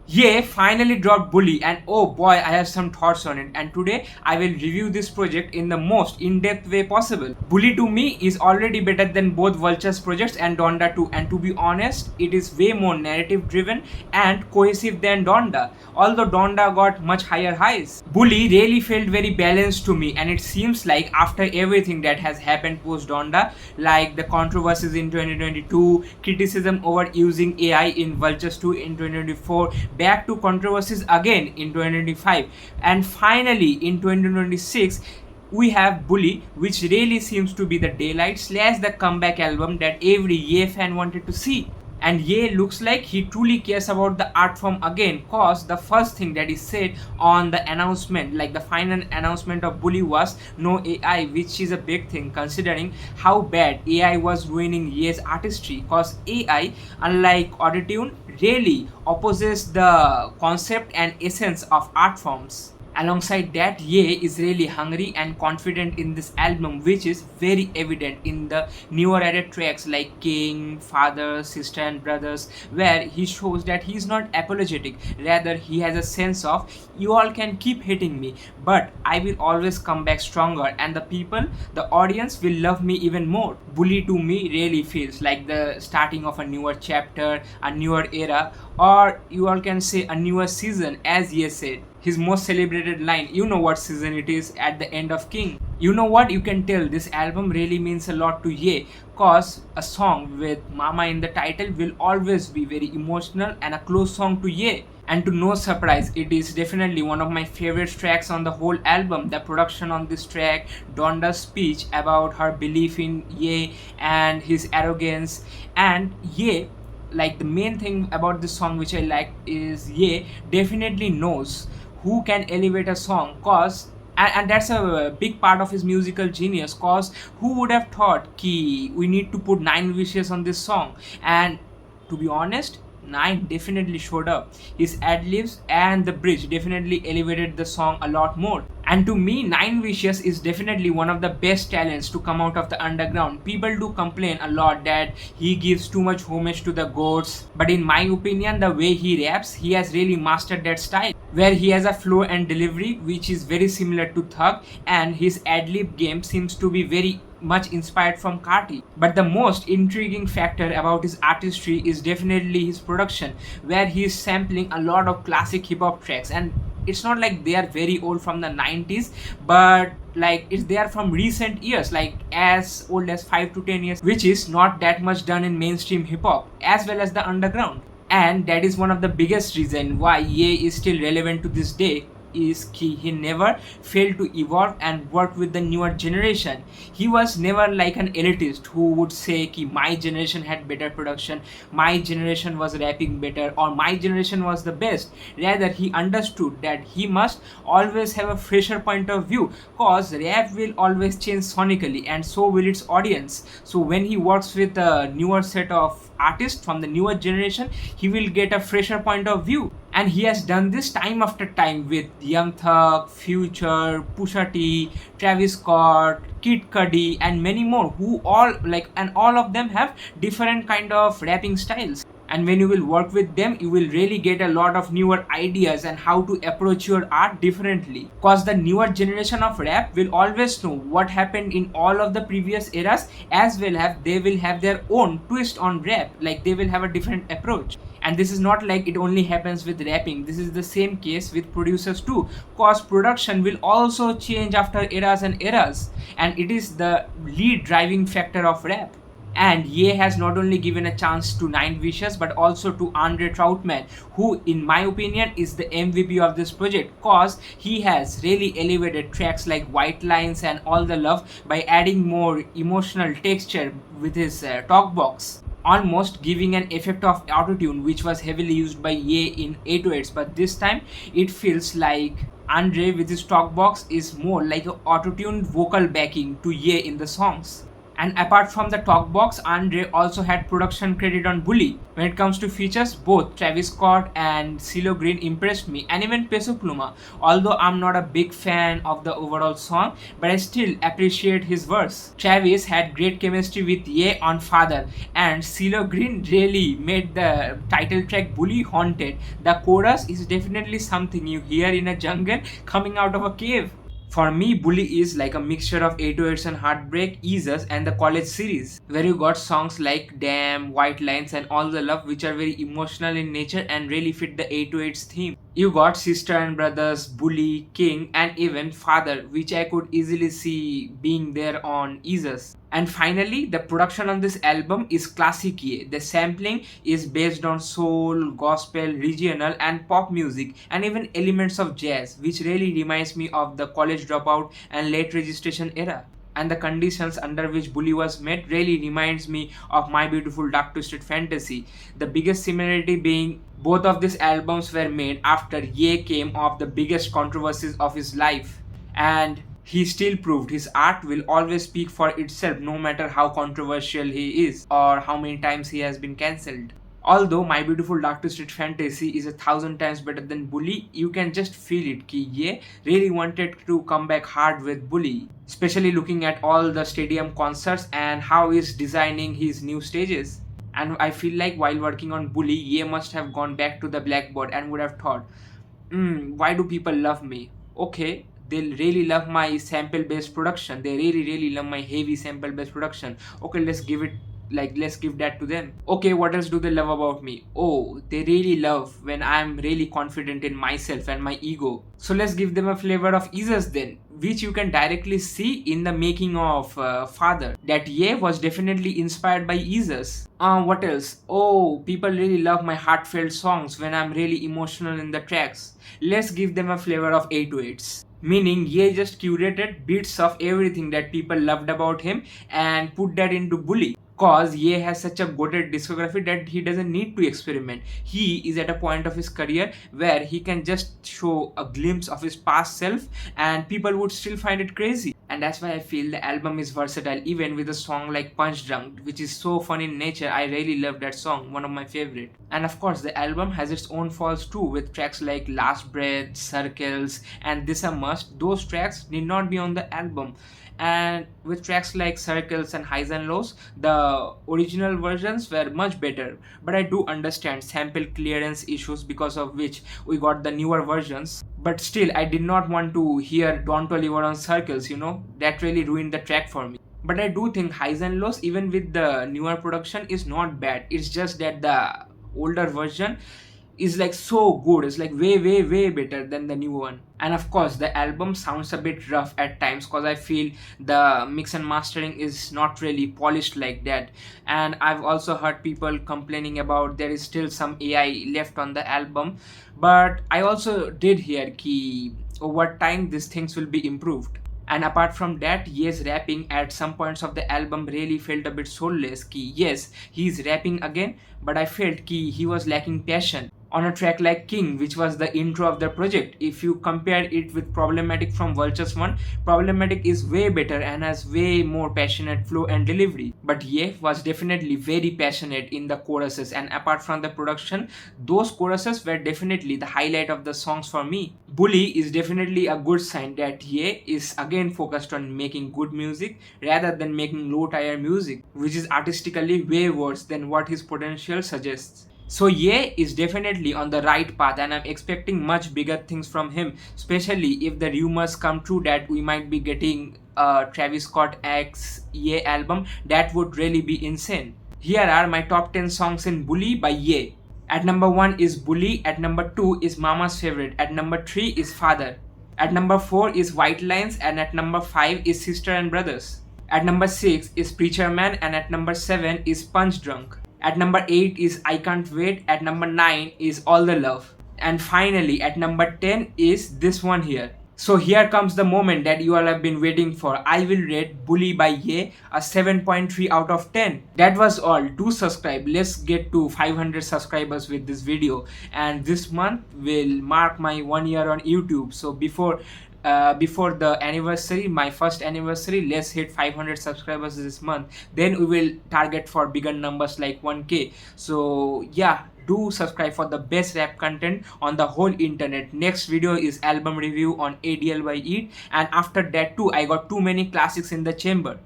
Yeah, finally dropped Bully, and oh boy, I have some thoughts on it. And today I will review this project in the most in-depth way possible. Bully to me is already better than both Vulture's projects and Donda 2, and to be honest, it is way more narrative driven and cohesive than Donda, although Donda got much higher highs. Bully really felt very balanced to me, and it seems like after everything that has happened post Donda, like the controversies in 2022, criticism over using AI in Vultures 2 in 2024, back to controversies again in 2025, and finally in 2026 we have Bully, which really seems to be the daylight slash the comeback album that every Ye fan wanted to see. And Ye looks like he truly cares about the art form again, cause the first thing that is said on the announcement, like the final announcement of Bully, was no AI, which is a big thing considering how bad AI was ruining Ye's artistry, cause AI, unlike autotune, really opposes the concept and essence of art forms. Alongside that, Ye is really hungry and confident in this album, which is very evident in the newer added tracks like King, Father, Sister and Brothers, where he shows that he is not apologetic, rather he has a sense of you all can keep hating me, but I will always come back stronger, and the people, the audience will love me even more. Bully to me really feels like the starting of a newer chapter, a newer era, or you all can say a newer season, as Ye said. His most celebrated line, you know what season it is, at the end of King. You know what, you can tell this album really means a lot to Ye, cause a song with Mama in the title will always be very emotional and a close song to Ye. And to no surprise, it is definitely one of my favorite tracks on the whole album. The production on this track, Donda's speech about her belief in Ye and his arrogance, and Ye, like the main thing about this song which I like is Ye definitely knows who can elevate a song, cause and that's a big part of his musical genius, cause who would have thought ki we need to put 9 wishes on this song. And to be honest, 9 definitely showed up. His ad-libs and the bridge definitely elevated the song a lot more. And to me, 9 wishes is definitely one of the best talents to come out of the underground. People do complain a lot that he gives too much homage to the goats, but in my opinion, the way he raps, he has really mastered that style, where he has a flow and delivery which is very similar to Thug, and his ad-lib game seems to be very much inspired from Carti. But the most intriguing factor about his artistry is definitely his production, where he is sampling a lot of classic hip hop tracks, and it's not like they are very old from the 90s, but like it's they are from recent years, like as old as 5 to 10 years, which is not that much done in mainstream hip hop as well as the underground. And that is one of the biggest reason why Ye is still relevant to this day, is he never failed to evolve and work with the newer generation. He was never like an elitist who would say ki my generation had better production, my generation was rapping better, or my generation was the best. Rather, he understood that he must always have a fresher point of view, cause rap will always change sonically and so will its audience. So when he works with a newer set of artists from the newer generation, he will get a fresher point of view. And he has done this time after time with Young Thug, Future, Pusha T, Travis Scott, Kid Cudi, and many more, who all like, and all of them have different kind of rapping styles. And when you will work with them, you will really get a lot of newer ideas and how to approach your art differently, cause the newer generation of rap will always know what happened in all of the previous eras, as well as they will have their own twist on rap, like they will have a different approach. And this is not like it only happens with rapping, this is the same case with producers too, cause production will also change after eras and eras, and it is the lead driving factor of rap. And Ye has not only given a chance to 9 wishes but also to André Troutman, who in my opinion is the MVP of this project, cause he has really elevated tracks like White Lines and All the Love by adding more emotional texture with his talk box, almost giving an effect of autotune which was heavily used by Ye in 808s, but this time it feels like Andre with his talk box is more like an autotuned vocal backing to Ye in the songs. And apart from the talkbox, André also had production credit on Bully. When it comes to features, both Travis Scott and Ceelo Green impressed me, and even Peso Pluma. Although I'm not a big fan of the overall song, but I still appreciate his verse. Travis had great chemistry with Ye on Father, and Ceelo Green really made the title track Bully haunted. The chorus is definitely something you hear in a jungle coming out of a cave. For me, Bully is like a mixture of 808s and Heartbreak, Yeezus, and the college series, where you got songs like Damn, White Lines, and All the Love, which are very emotional in nature and really fit the 808s theme. You got Sister and Brothers, Bully, King, and even Father, which I could easily see being there on Yeezus. And finally, the production on this album is classic Ye. The sampling is based on soul, gospel, regional, and pop music, and even elements of jazz, which really reminds me of the college dropout and late registration era. And the conditions under which Bully was made really reminds me of My Beautiful Dark Twisted Fantasy. The biggest similarity being both of these albums were made after Ye came off the biggest controversies of his life. And he still proved his art will always speak for itself no matter how controversial he is or how many times he has been cancelled. Although My Beautiful Dark Twisted Fantasy is 1,000 times better than Bully, you can just feel it ki Ye really wanted to come back hard with Bully. Especially looking at all the stadium concerts and how he's designing his new stages. And I feel like while working on Bully, Ye must have gone back to the blackboard and would have thought, why do people love me? Okay, they really love my sample based production. They really love my heavy sample based production. Okay, let's give that to them. Okay, what else do they love about me? Oh, they really love when I'm really confident in myself and my ego. So let's give them a flavor of Yeezus then, which you can directly see in the making of Father. That Ye was definitely inspired by Yeezus. What else? Oh, people really love my heartfelt songs when I'm really emotional in the tracks. Let's give them a flavor of 808s. Meaning Ye just curated bits of everything that people loved about him and put that into Bully. Cause Ye has such a goated discography that he doesn't need to experiment. He is at a point of his career where he can just show a glimpse of his past self and people would still find it crazy. And that's why I feel the album is versatile, even with a song like Punch Drunk, which is so fun in nature. I really love that song, one of my favorite. And of course, the album has its own faults too, with tracks like Last Breath, Circles, and This a Must. Those tracks need not be on the album. And with tracks like Circles and Highs and Lows, the original versions were much better. But I do understand sample clearance issues because of which we got the newer versions. But still, I did not want to hear Don't Toliver on Circles, that really ruined the track for me. But I do think Highs and Lows, even with the newer production, is not bad. It's just that the older version is like so good. It's like way better than the new one. And of course, the album sounds a bit rough at times because I feel the mix and mastering is not really polished like that. And I've also heard people complaining about there is still some AI left on the album. But I also did hear ki over time these things will be improved. And apart from that, Ye's rapping at some points of the album really felt a bit soulless. Ki yes, he's rapping again, but I felt ki he was lacking passion. On a track like King, which was the intro of the project, if you compare it with Problematic from Vultures 1, Problematic is way better and has way more passionate flow and delivery. But Ye was definitely very passionate in the choruses, and apart from the production, those choruses were definitely the highlight of the songs for me. Bully is definitely a good sign that Ye is again focused on making good music rather than making low tier music, which is artistically way worse than what his potential suggests. So Ye is definitely on the right path and I'm expecting much bigger things from him, especially if the rumors come true that we might be getting a Travis Scott X Ye album. That would really be insane. Here are my top 10 songs in Bully by Ye. At number 1 is Bully, at number 2 is Mama's Favorite, at number 3 is Father, at number 4 is White Lines, and at number 5 is Sister and Brothers. At number 6 is Preacher Man, and at number 7 is Punch Drunk. At number 8 is I Can't Wait, at number 9 is All the Love. And finally, at number 10 is this one here. So here comes the moment that you all have been waiting for. I will rate Bully by Ye a 7.3 out of 10. That was all. Do subscribe. Let's get to 500 subscribers with this video. And this month will mark my 1 year on YouTube. So before before the anniversary, my first anniversary. Let's hit 500 subscribers this month. Then we will target for bigger numbers like 1K. So yeah, do subscribe for the best rap content on the whole internet. Next video is album review on ADL by Eat, and after that too I got too many classics in the chamber.